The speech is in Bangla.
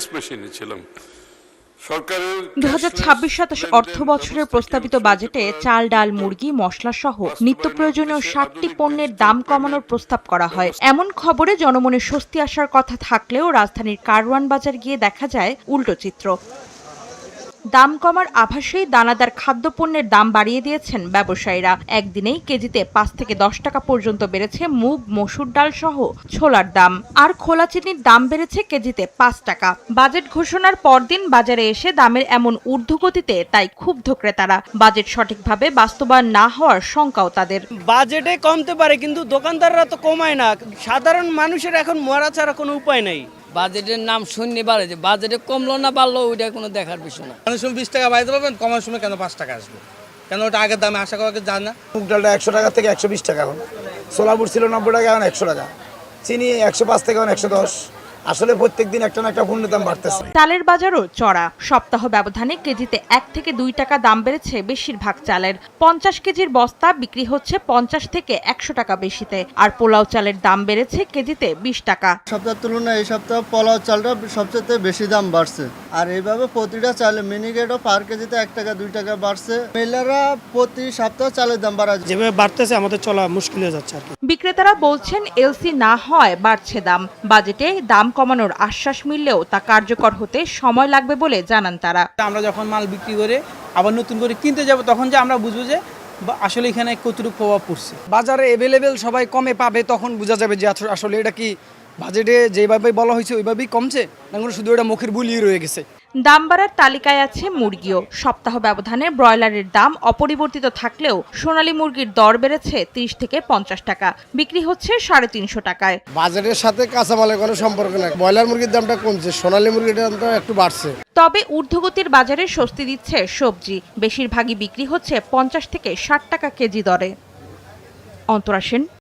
ক্যাশলেস মেশিনে ছিলাম। 2026-27 অর্থ বছরের প্রস্তাবিত বাজেটে চাল, ডাল, মুরগি, মশলা সহ নিত্য প্রয়োজনীয় 60টি পণ্যের দাম কমানোর প্রস্তাব করা হয়। এমন খবরে জনমনে স্বস্তি আসার কথা থাকলেও রাজধানীর কারওয়ান বাজার গিয়ে দেখা যায় উল্টো চিত্র। দাম কমার আভাসেই দানাদার খাদ্যপণ্যের দাম বাড়িয়ে দিয়েছেন ব্যবসায়ীরা। একদিনেই কেজিতে 5 থেকে 10 টাকা পর্যন্ত বেড়েছে মুগ, মসুর ডাল সহ ছোলার দাম। আর খোলা চিনির দাম বেড়েছে কেজিতে 5 টাকা। বাজেট ঘোষণার পরদিন বাজারে এসে দামের এমন ঊর্ধ্বগতিতে তাই ক্ষুব্ধ ক্রেতারা। বাজেট সঠিকভাবে বাস্তবায়ন না হওয়ার শঙ্কাও তাদের। বাজেটে কমতে পারে কিন্তু দোকানদাররা তো কমায় না। সাধারণ মানুষের এখন মরা ছাড়া কোনো উপায় নেই। বাজেটের নাম শুননি বাড়ে যে বাজেটে কমলো না বাড়লো ওইটা কোনো দেখার বিষয় না। অনেক সময় 20 টাকা বাড়াতে পারবেন, কমার সময় কেন 5 টাকা আসবে? কেন ওটা আগের দামে আশা করা যায় না? মুগ ডালটা 100 টাকা থেকে 120 টাকা এখন, সোলাপুর ছিল 90 টাকা এখন 100 টাকা, চিনি 105 থেকে এখন 110। আসলে প্রত্যেকদিন একটা না একটা পণ্যের দাম বাড়তেছে। চালের বাজারও চড়া। সপ্তাহ ব্যবধানে কেজিতে 1 থেকে 2 টাকা দাম বেড়েছে বেশিরভাগ চালের। 50 কেজির বস্তা বিক্রি হচ্ছে 50 থেকে 100 টাকা বেশিতে। আর পোলাও চালের দাম বেড়েছে কেজিতে 20 টাকা। সপ্তাহের তুলনায় এই সপ্তাহ পোলাও চালটা সবচেয়ে বেশি দাম বাড়ছে। আর এইভাবে প্রতিটা চালে মিনিকেটও পার কেজিতে 1 টাকা 2 টাকা বাড়ছে। মেলারা প্রতি সপ্তাহ চালের দাম বাড়াচ্ছে। যেভাবে বাড়তেছে আমাদের চলা মুশকিল হয়ে যাচ্ছে আর কি। বিক্রেতারা বলছেন এলসি না হয় বাড়ছে দাম। বাজেটে দাম কমানোর আশ্বাস মিললেও তা কার্যকর হতে সময় লাগবে বলে জানান তারা। আমরা যখন মাল বিক্রি করে আবার নতুন করে কিনতে যাব তখন যে আমরা বুঝবো যে আসলে এখানে কতটুকু প্রভাব পড়ছে। বাজারে অ্যাভেলেবেল সবাই কমে পাবে, তখন বোঝা যাবে যে আসলে এটা কি বাজেটে যেভাবে বলা হয়েছে ওইভাবেই কমছে না শুধু এটা মুখের বুলিয়ে রয়ে গেছে। দাম বাড়ার তালিকায় আছে মুরগিও। সপ্তাহ ব্যবধানে ব্রয়লারের দাম অপরিবর্তিত থাকলেও সোনালী মুরগির দর বেড়েছে 30 থেকে 50 টাকা, বিক্রি হচ্ছে 350 টাকায়। বাজারের সাথে কাঁচামালের কোনো সম্পর্ক নাই। ব্রয়লার মুরগির দামটা কমছে, সোনালী মুরগির দামটা একটু বাড়ছে। তবে ঊর্ধ্বগতির বাজারে স্বস্তি দিচ্ছে সবজি। বেশিরভাগই বিক্রি হচ্ছে 50 থেকে 60 টাকা কেজি দরে। অন্তরা সেন।